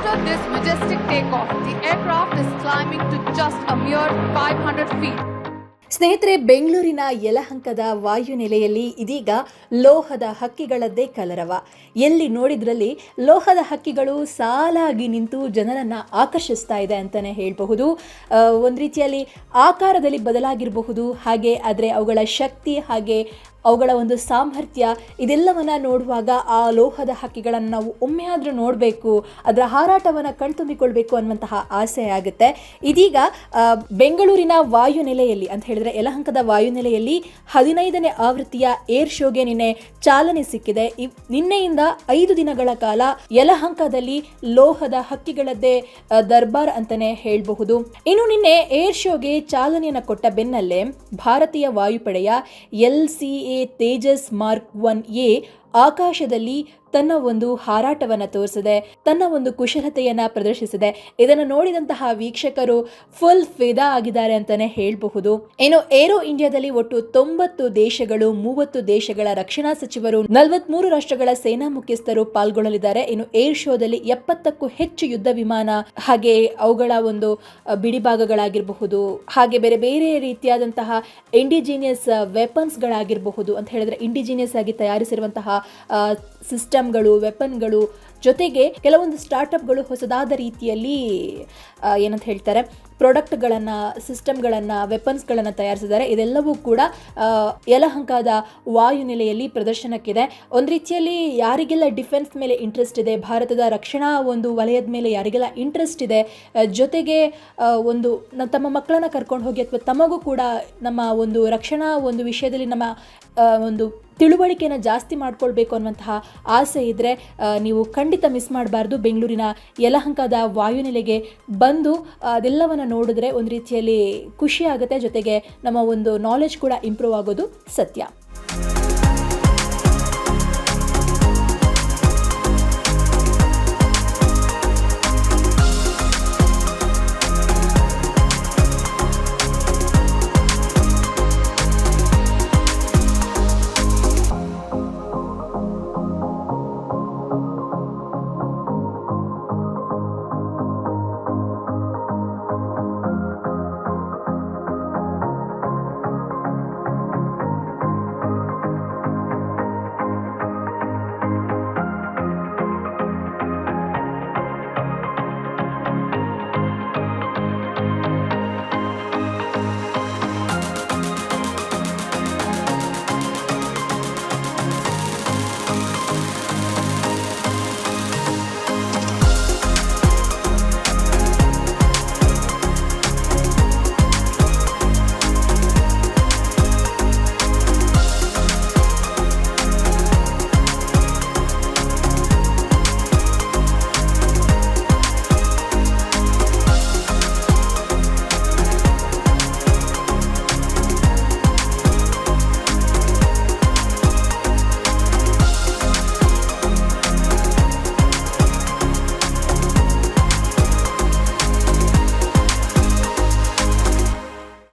After this majestic takeoff, the aircraft is climbing to just a mere 500 feet. ಸ್ನೇಹಿತರೆ, ಬೆಂಗಳೂರಿನ ಯಲಹಂಕದ ವಾಯುನೆಲೆಯಲ್ಲಿ ಇದೀಗ ಲೋಹದ ಹಕ್ಕಿಗಳದ್ದೇ ಕಲರವ. ಎಲ್ಲಿ ನೋಡಿದ್ರಲ್ಲಿ ಲೋಹದ ಹಕ್ಕಿಗಳು ಸಾಲಾಗಿ ನಿಂತು ಜನರನ್ನು ಆಕರ್ಷಿಸ್ತಾ ಇದೆ ಅಂತಲೇ ಹೇಳಬಹುದು. ಒಂದು ರೀತಿಯಲ್ಲಿ ಆಕಾರದಲ್ಲಿ ಬದಲಾಗಿರಬಹುದು, ಹಾಗೆ ಆದರೆ ಅವುಗಳ ಶಕ್ತಿ ಹಾಗೆ ಅವುಗಳ ಒಂದು ಸಾಮರ್ಥ್ಯ ಇದೆಲ್ಲವನ್ನು ನೋಡುವಾಗ ಆ ಲೋಹದ ಹಕ್ಕಿಗಳನ್ನು ನಾವು ಒಮ್ಮೆ ಆದರೂ ನೋಡಬೇಕು, ಅದರ ಹಾರಾಟವನ್ನು ಕಣ್ತುಂಬಿಕೊಳ್ಬೇಕು ಅನ್ನುವಂತಹ ಆಸೆ ಆಗುತ್ತೆ. ಇದೀಗ ಬೆಂಗಳೂರಿನ ವಾಯುನೆಲೆಯಲ್ಲಿ ಅಂತ ಹೇಳಿದ್ರೆ ಯಲಹಂಕದ ವಾಯುನೆಲೆಯಲ್ಲಿ 15ನೇ ಆವೃತ್ತಿಯ ಏರ್ ಶೋಗೆ ನಿನ್ನೆ ಚಾಲನೆ ಸಿಕ್ಕಿದೆ. ನಿನ್ನೆಯಿಂದ 5 ದಿನಗಳ ಕಾಲ ಯಲಹಂಕದಲ್ಲಿ ಲೋಹದ ಹಕ್ಕಿಗಳದ್ದೇ ದರ್ಬಾರ್ ಅಂತಾನೆ ಹೇಳಬಹುದು. ಇನ್ನು ನಿನ್ನೆ ಏರ್ ಶೋಗೆ ಚಾಲನೆಯನ್ನು ಕೊಟ್ಟ ಬೆನ್ನಲ್ಲೇ ಭಾರತೀಯ ವಾಯುಪಡೆಯ LCA ತೇಜಸ್ ಮಾರ್ಕ್ 1A ಆಕಾಶದಲ್ಲಿ ತನ್ನ ಒಂದು ಹಾರಾಟವನ್ನು ತೋರಿಸಿದೆ, ತನ್ನ ಒಂದು ಕುಶಲತೆಯನ್ನು ಪ್ರದರ್ಶಿಸಿದೆ. ಇದನ್ನು ನೋಡಿದಂತಹ ವೀಕ್ಷಕರು ಫುಲ್ ಫಿದಾ ಆಗಿದ್ದಾರೆ ಅಂತಾನೆ ಹೇಳಬಹುದು. ಇನ್ನು ಏರೋ ಇಂಡಿಯಾದಲ್ಲಿ ಒಟ್ಟು 90 ದೇಶಗಳು, 30 ದೇಶಗಳ ರಕ್ಷಣಾ ಸಚಿವರು, 43 ರಾಷ್ಟ್ರಗಳ ಸೇನಾ ಮುಖ್ಯಸ್ಥರು ಪಾಲ್ಗೊಳ್ಳಲಿದ್ದಾರೆ. ಇನ್ನು ಏರ್ ಶೋದಲ್ಲಿ 70ಕ್ಕೂ ಹೆಚ್ಚು ಯುದ್ಧ ವಿಮಾನ ಹಾಗೆ ಅವುಗಳ ಒಂದು ಬಿಡಿಭಾಗಗಳಾಗಿರಬಹುದು, ಹಾಗೆ ಬೇರೆ ಬೇರೆ ರೀತಿಯಾದಂತಹ ಇಂಡಿಜಿನಿಯಸ್ ವೆಪನ್ಸ್ಗಳಾಗಿರಬಹುದು ಅಂತ ಹೇಳಿದ್ರೆ ಇಂಡಿಜಿನಿಯಸ್ ಆಗಿ ತಯಾರಿಸಿರುವಂತಹ ಸಿಸ್ಟಮ್ಗಳು, ವೆಪನ್ಗಳು, ಜೊತೆಗೆ ಕೆಲವೊಂದು ಸ್ಟಾರ್ಟಪ್ಗಳು ಹೊಸದಾದ ರೀತಿಯಲ್ಲಿ ಏನಂತ ಹೇಳ್ತಾರೆ ಪ್ರಾಡಕ್ಟ್ಗಳನ್ನು, ಸಿಸ್ಟಮ್ಗಳನ್ನು, ವೆಪನ್ಸ್ಗಳನ್ನು ತಯಾರಿಸಿದ್ದಾರೆ. ಇದೆಲ್ಲವೂ ಕೂಡ ಯಲಹಂಕದ ವಾಯುನೆಲೆಯಲ್ಲಿ ಪ್ರದರ್ಶನಕ್ಕಿದೆ. ಒಂದು ರೀತಿಯಲ್ಲಿ ಯಾರಿಗೆಲ್ಲ ಡಿಫೆನ್ಸ್ ಮೇಲೆ ಇಂಟ್ರೆಸ್ಟ್ ಇದೆ, ಭಾರತದ ರಕ್ಷಣಾ ಒಂದು ವಲಯದ ಮೇಲೆ ಯಾರಿಗೆಲ್ಲ ಇಂಟ್ರೆಸ್ಟ್ ಇದೆ, ಜೊತೆಗೆ ಒಂದು ತಮ್ಮ ಮಕ್ಕಳನ್ನು ಕರ್ಕೊಂಡು ಹೋಗಿ ಅಥವಾ ತಮಗೂ ಕೂಡ ನಮ್ಮ ಒಂದು ರಕ್ಷಣಾ ಒಂದು ವಿಷಯದಲ್ಲಿ ನಮ್ಮ ಒಂದು ತಿಳುವಳಿಕೆನ ಜಾಸ್ತಿ ಮಾಡ್ಕೊಳ್ಬೇಕು ಅನ್ನುವಂತಹ ಆಸೆ ಇದ್ದರೆ ನೀವು ಖಂಡಿತ ಮಿಸ್ ಮಾಡಬಾರ್ದು. ಬೆಂಗಳೂರಿನ ಯಲಹಂಕದ ವಾಯುನೆಲೆಗೆ ಬಂದು ಅದೆಲ್ಲವನ್ನು ನೋಡಿದ್ರೆ ಒಂದು ರೀತಿಯಲ್ಲಿ ಖುಷಿ ಆಗುತ್ತೆ, ಜೊತೆಗೆ ನಮ್ಮ ಒಂದು ನಾಲೆಜ್ ಕೂಡ ಇಂಪ್ರೂವ್ ಆಗೋದು ಸತ್ಯ.